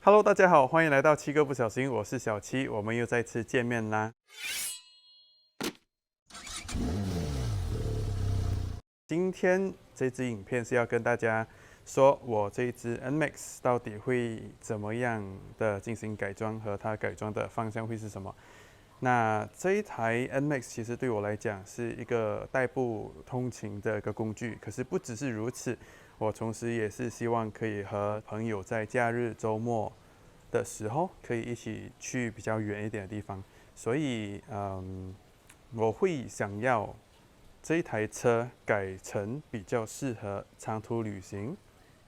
Hello，大家好，欢迎来到七个不小心，我是小七，我们又再次见面啦。今天这支影片是要跟大家说，我这一支 NMAX 到底会怎么样的进行改装，和它改装的方向会是什么。那这一台 NMAX 其实对我来讲是一个代步通勤的一个工具，可是不只是如此，我同时也是希望可以和朋友在假日、周末的时候，可以一起去比较远一点的地方。所以，我会想要这一台车改成比较适合长途旅行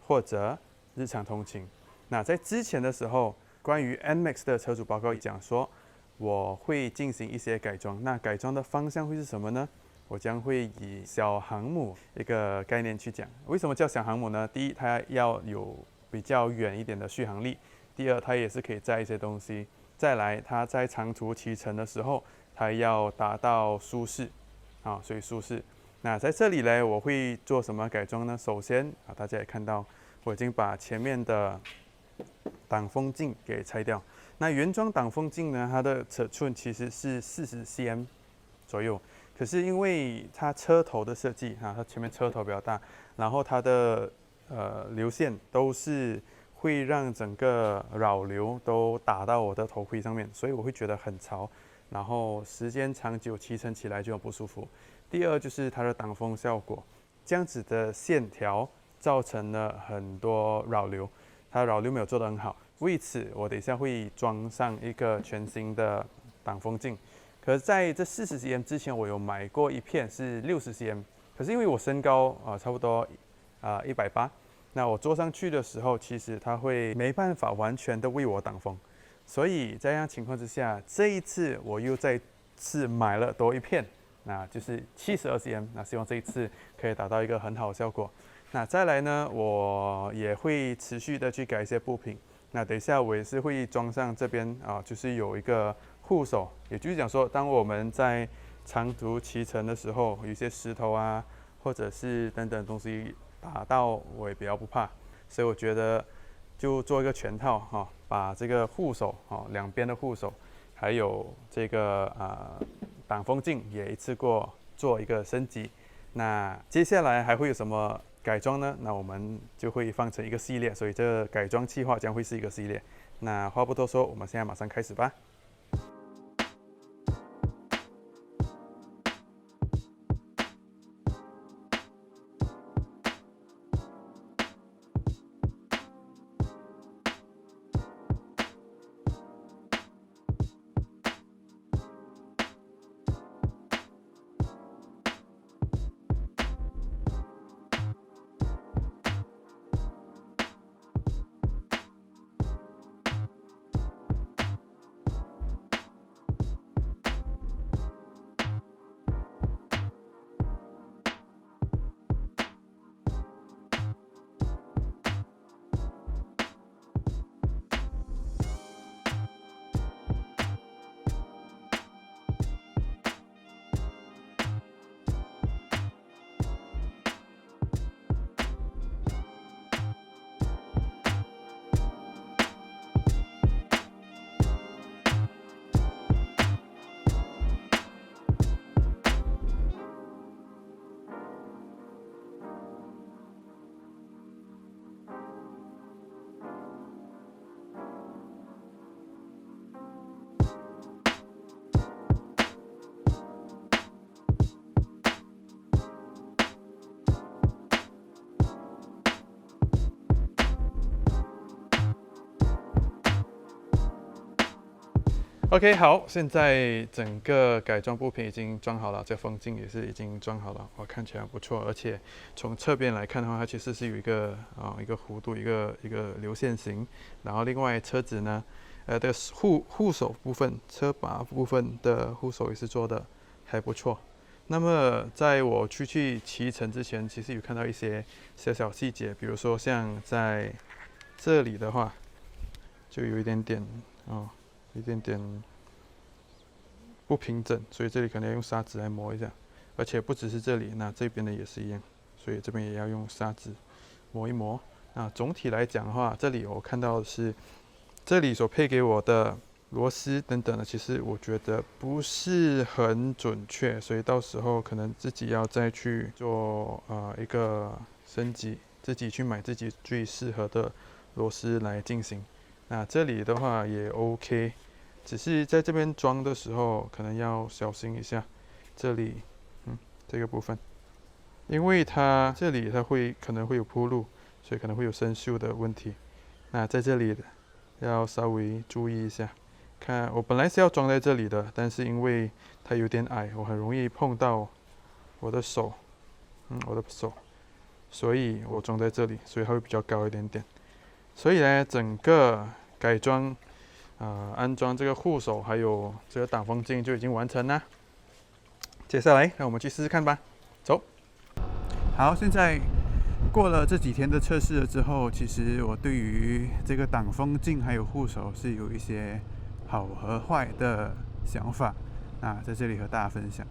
或者日常通勤。那在之前的时候，关于 NMAX 的车主报告讲说，我会进行一些改装。那改装的方向会是什么呢？我将会以小航母一个概念去讲。为什么叫小航母呢？第一，它要有比较远一点的续航力；第二，它也是可以载一些东西；再来，它在长途骑乘的时候，它要达到舒适，所以舒适。那在这里呢，我会做什么改装呢？首先大家也看到，我已经把前面的挡风镜给拆掉。那原装挡风镜呢，它的尺寸其实是40cm 左右，可是因为它车头的设计它前面车头比较大，然后它的流线都是会让整个扰流都打到我的头盔上面，所以我会觉得很潮，然后时间长久骑乘起来就很不舒服。第二就是它的挡风效果，这样子的线条造成了很多扰流，它扰流没有做得很好。为此，我等一下会装上一个全新的挡风镜。可是在这40cm之前，我有买过一片是60cm，可是因为我身高差不多180，那我坐上去的时候，其实它会没办法完全的为我挡风，所以在这样情况之下，这一次我又再次买了多一片，那就是72cm，那希望这一次可以达到一个很好的效果。那再来呢，我也会持续的去改一些部品。那等一下我也是会装上这边就是有一个护手，也就是讲说，当我们在长途骑乘的时候，有一些石头或者是等等东西打到，我也比较不怕，所以我觉得就做一个全套把这个护手两边的护手，还有这个挡风镜也一次过做一个升级。那接下来还会有什么改装呢？那我们就会放成一个系列，所以这个改装计划将会是一个系列。那话不多说，我们现在马上开始吧。OK， 好，现在整个改装部品已经装好了，这风镜也是已经装好了，看起来不错，而且从侧边来看的话，它其实是有一个弧度，一个流线型。然后另外车子呢，的护手部分、车把部分的护手也是做的还不错。那么在我出去骑乘之前，其实有看到一些小细节，比如说像在这里的话，就有一点点一点点不平整，所以这里可能要用砂纸来磨一下。而且不只是这里，那这边的也是一样，所以这边也要用砂纸磨一磨。那总体来讲的话，这里我看到的是这里所配给我的螺丝等等的，其实我觉得不是很准确，所以到时候可能自己要再去做一个升级，自己去买自己最适合的螺丝来进行。那这里的话也 OK， 只是在这边装的时候可能要小心一下，这里这个部分，因为它这里它可能会有铺路，所以可能会有生锈的问题。那在这里要稍微注意一下。看，我本来是要装在这里的，但是因为它有点矮，我很容易碰到我的手，所以我装在这里，所以它会比较高一点点。所以呢，整个改装，安装这个护手还有这个挡风镜就已经完成了。接下来，让我们去试试看吧。走。好，现在过了这几天的测试了之后，其实我对于这个挡风镜还有护手是有一些好和坏的想法，在这里和大家分享。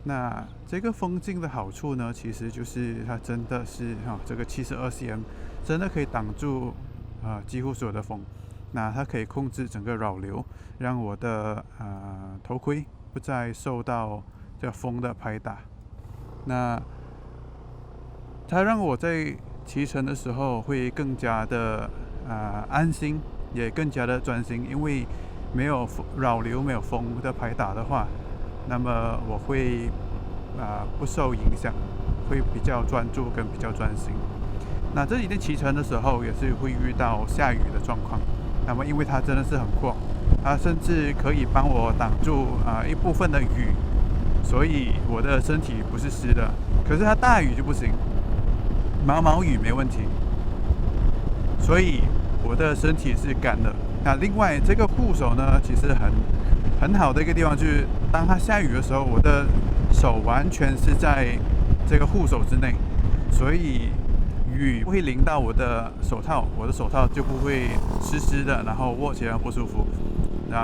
那这个风镜的好处呢，其实就是它真的是这个72cm 真的可以挡住几乎所有的风。那它可以控制整个扰流，让我的头盔不再受到这风的拍打。那它让我在骑乘的时候会更加的安心，也更加的专心，因为没有扰流、没有风的拍打的话，那么我会不受影响，会比较专注跟比较专心。那这几天骑乘的时候也是会遇到下雨的状况，那么因为它真的是很阔，它甚至可以帮我挡住一部分的雨，所以我的身体不是湿的。可是它大雨就不行，毛毛雨没问题，所以我的身体是干的。那另外这个护手呢，其实很好的一个地方就是，当它下雨的时候，我的手完全是在这个护手之内，所以雨不会淋到我的手套，我的手套就不会湿湿的，然后握起来不舒服，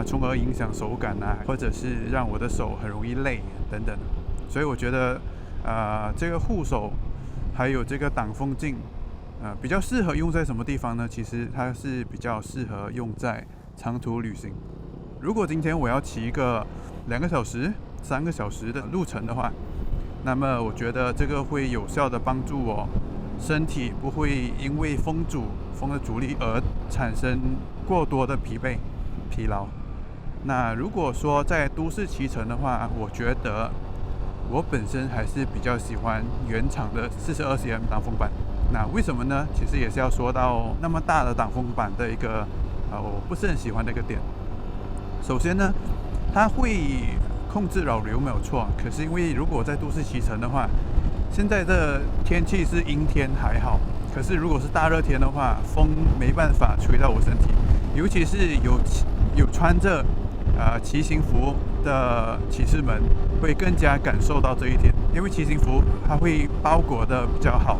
从而影响手感或者是让我的手很容易累等等。所以我觉得这个护手还有这个挡风镜比较适合用在什么地方呢？其实它是比较适合用在长途旅行。如果今天我要骑一个2个小时、3个小时的路程的话，那么我觉得这个会有效的帮助我身体不会因为风的阻力而产生过多的疲劳。那如果说在都市骑乘的话，我觉得我本身还是比较喜欢原厂的42cm 挡风板。那为什么呢？其实也是要说到那么大的挡风板的一个我不是很喜欢的一个点。首先呢，它会控制扰流没有错，可是因为如果在都市骑乘的话，现在的天气是阴天还好，可是如果是大热天的话，风没办法吹到我身体，尤其是有穿着骑行服的骑士们会更加感受到这一点，因为骑行服它会包裹的比较好，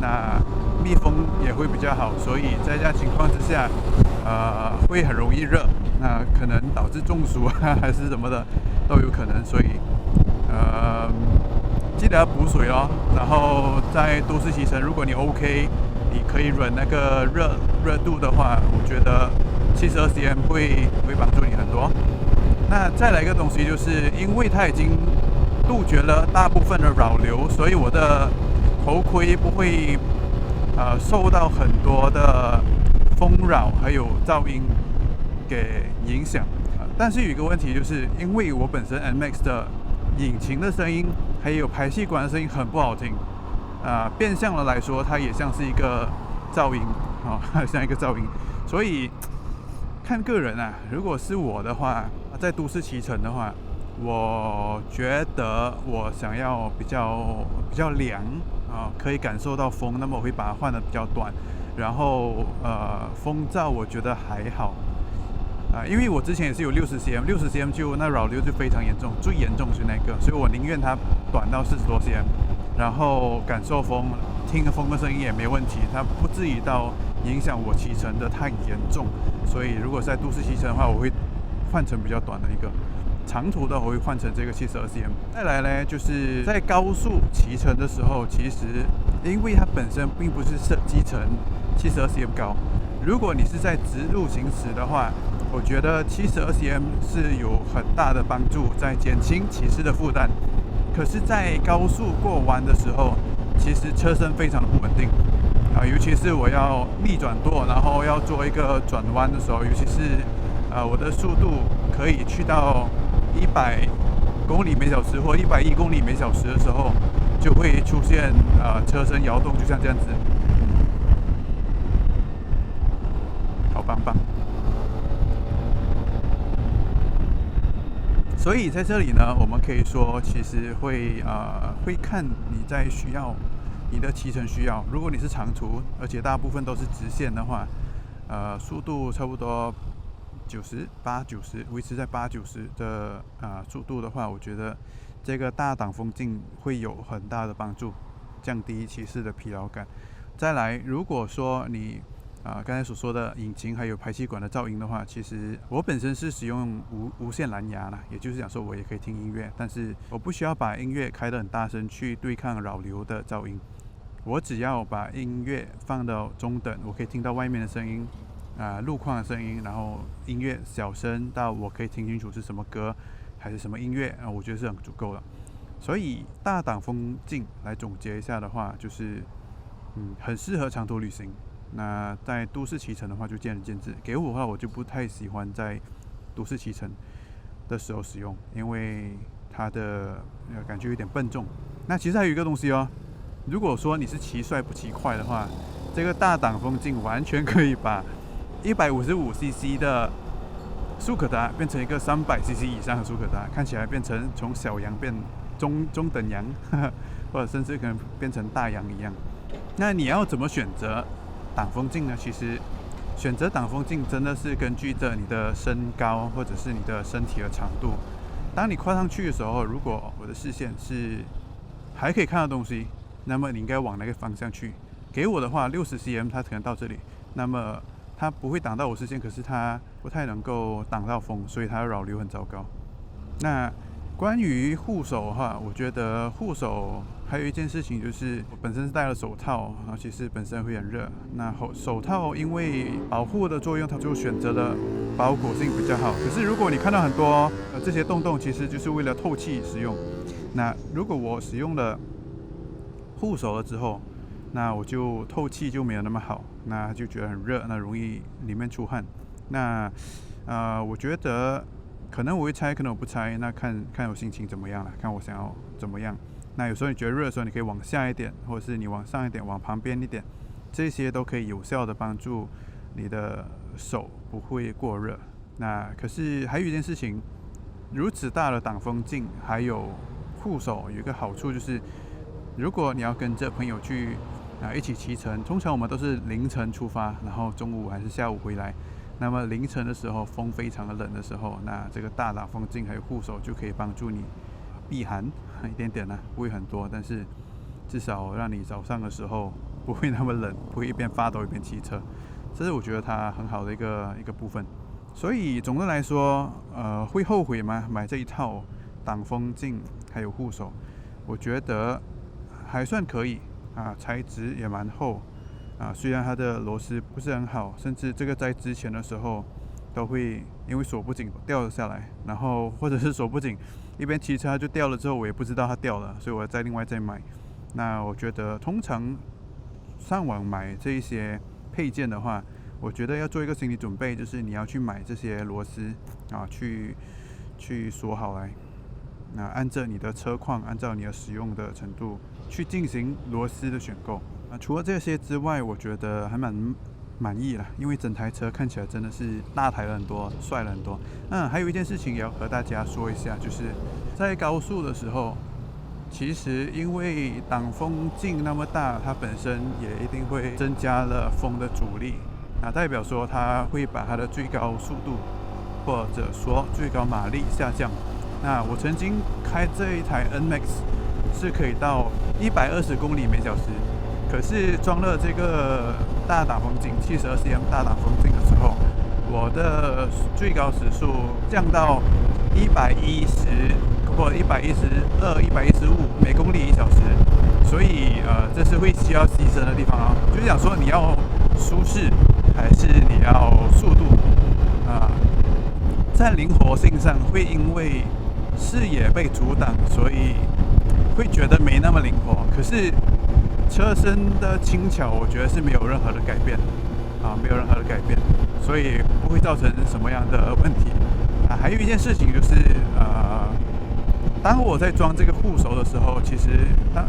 那密封也会比较好，所以在这样情况之下会很容易热，那可能导致中暑还是什么的都有可能，所以记得要补水哦。然后在都市骑乘，如果你 OK， 你可以忍那个热度的话，我觉得72cm会帮助你很多。那再来一个东西，就是因为它已经杜绝了大部分的扰流，所以我的头盔不会受到很多的风扰还有噪音给影响。但是有一个问题，就是因为我本身 NMAX 的引擎的声音还有排气管的声音很不好听，变相的来说，它也像是一个噪音像一个噪音。所以看个人如果是我的话，在都市骑乘的话，我觉得我想要比较凉可以感受到风，那么我会把它换得比较短，然后风噪我觉得还好因为我之前也是有60cm就那扰流就非常严重，最严重是那个，所以我宁愿它短到40多cm，然后感受风，听风的声音也没问题，它不至于到影响我骑乘的太严重。所以如果在都市骑乘的话，我会换成比较短的一个，长途的我会换成这个72cm。再来呢，就是在高速骑乘的时候，其实因为它本身并不是设计成72cm高，如果你是在直路行驶的话，我觉得72cm 是有很大的帮助，在减轻骑士的负担。可是，在高速过弯的时候，其实车身非常的不稳定尤其是我要逆转舵，然后要做一个转弯的时候，尤其是我的速度可以去到100公里每小时或110公里每小时的时候，就会出现车身摇动，就像这样子，好棒棒。所以在这里呢，我们可以说，其实会看你在需要你的骑乘需要。如果你是长途，而且大部分都是直线的话，速度差不多90维持在80-90的速度的话，我觉得这个大挡风镜会有很大的帮助，降低骑士的疲劳感。再来，如果说你刚才所说的引擎还有排气管的噪音的话，其实我本身是使用无线蓝牙啦，也就是讲说我也可以听音乐，但是我不需要把音乐开得很大声去对抗扰流的噪音。我只要把音乐放到中等，我可以听到外面的声音路况的声音，然后音乐小声到我可以听清楚是什么歌还是什么音乐我觉得是很足够了。所以大挡风镜来总结一下的话，就是很适合长途旅行。那在都市骑乘的话就见仁见智，给我的话我就不太喜欢在都市骑乘的时候使用，因为它的感觉有点笨重。那其实还有一个东西如果说你是骑帅不骑快的话，这个大挡风镜完全可以把155cc 的速可达变成一个300cc 以上的速可达，看起来变成从小羊变中等羊或者甚至可能变成大羊一样。那你要怎么选择挡风镜呢？其实选择挡风镜真的是根据着你的身高或者是你的身体的长度。当你跨上去的时候，如果我的视线是还可以看到东西，那么你应该往那个方向去。给我的话，60cm 它可能到这里，那么它不会挡到我视线，可是它不太能够挡到风，所以它的扰流很糟糕。那关于护手的话，我觉得护手还有一件事情就是，我本身是戴了手套，其实本身会很热。那手套因为保护的作用，它就选择了包裹性比较好。可是如果你看到很多这些洞洞，其实就是为了透气使用。那如果我使用了护手了之后，那我就透气就没有那么好，那就觉得很热，那容易里面出汗。那我觉得可能我会拆，可能我不拆，那看我心情怎么样了，看我想要怎么样。那有时候你觉得热的时候，你可以往下一点，或者是你往上一点，往旁边一点，这些都可以有效的帮助你的手不会过热。那可是还有一件事情，如此大的挡风镜还有护手有一个好处就是，如果你要跟着朋友去一起骑乘，通常我们都是凌晨出发，然后中午还是下午回来。那么凌晨的时候，风非常的冷的时候，那这个大挡风镜还有护手就可以帮助你避寒一点点不会很多，但是至少让你早上的时候不会那么冷，不会一边发抖一边骑车，这是我觉得它很好的一个部分。所以总的来说，会后悔吗？买这一套挡风镜还有护手，我觉得还算可以材质也蛮厚虽然它的螺丝不是很好，甚至这个在之前的时候都会因为锁不紧掉了下来，然后或者是锁不紧一边骑车它就掉了之后，我也不知道它掉了，所以我再另外买。那我觉得通常上网买这一些配件的话，我觉得要做一个心理准备，就是你要去买这些螺丝去锁好来，那按照你的车况，按照你的使用的程度去进行螺丝的选购。除了这些之外，我觉得还蛮满意了，因为整台车看起来真的是大台了很多，帅了很多。还有一件事情也要和大家说一下，就是在高速的时候，其实因为挡风镜那么大，它本身也一定会增加了风的阻力，代表说它会把它的最高速度或者说最高马力下降。那我曾经开这一台 NMAX 是可以到120公里每小时，可是装了这个大挡风镜72cm 大挡风镜的时候，我的最高时速降到110或112、115每公里1小时，所以这是会需要牺牲的地方就是讲说你要舒适，还是你要速度啊？在灵活性上会因为视野被阻挡，所以会觉得没那么灵活。可是车身的轻巧，我觉得是没有任何的改变没有任何的改变，所以不会造成什么样的问题还有一件事情就是当我在装这个护手的时候，其实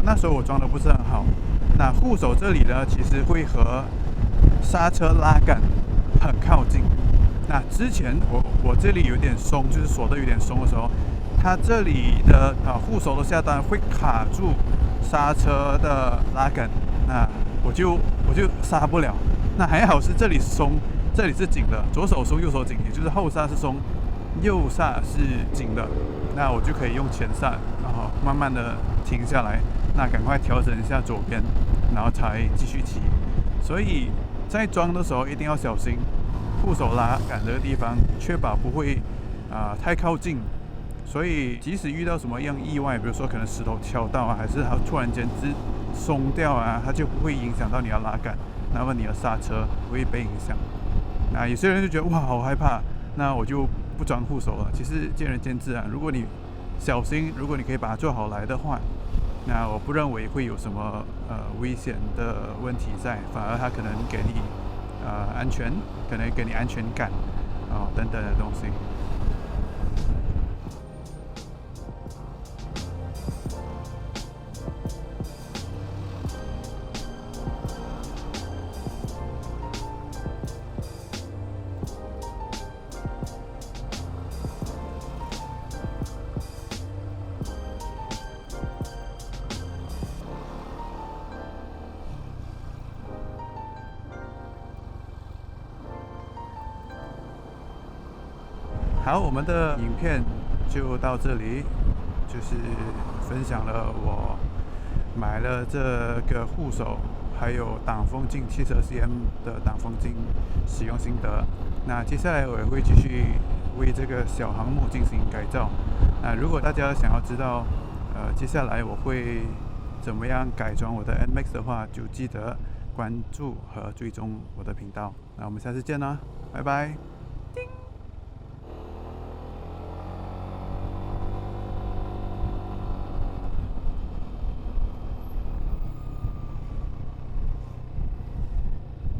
那时候我装的不是很好。那护手这里呢，其实会和刹车拉杆很靠近。那之前我这里有点松，就是锁的有点松的时候，它这里的护手的下端会卡住刹车的拉杆，那我就刹不了。那还好是这里松，这里是紧的，左手松右手紧，也就是后刹是松，右刹是紧的。那我就可以用前刹，然后慢慢的停下来，那赶快调整一下左边，然后才继续骑。所以在装的时候一定要小心护手拉杆这个地方，确保不会太靠近。所以即使遇到什么样意外，比如说可能石头敲到还是它突然间松掉它就不会影响到你的拉杆，那么你的刹车不会被影响。那有些人就觉得哇好害怕，那我就不装护手了。其实见仁见智如果你小心，如果你可以把它做好来的话，那我不认为会有什么危险的问题在，反而它可能给你安全，可能给你安全感等等的东西。好，我们的影片就到这里，就是分享了我买了这个护手，还有挡风镜汽车 CM 的挡风镜使用心得。那接下来我也会继续为这个小航母进行改造。那如果大家想要知道接下来我会怎么样改装我的 NMAX 的话，就记得关注和追踪我的频道。那我们下次见啦，拜拜。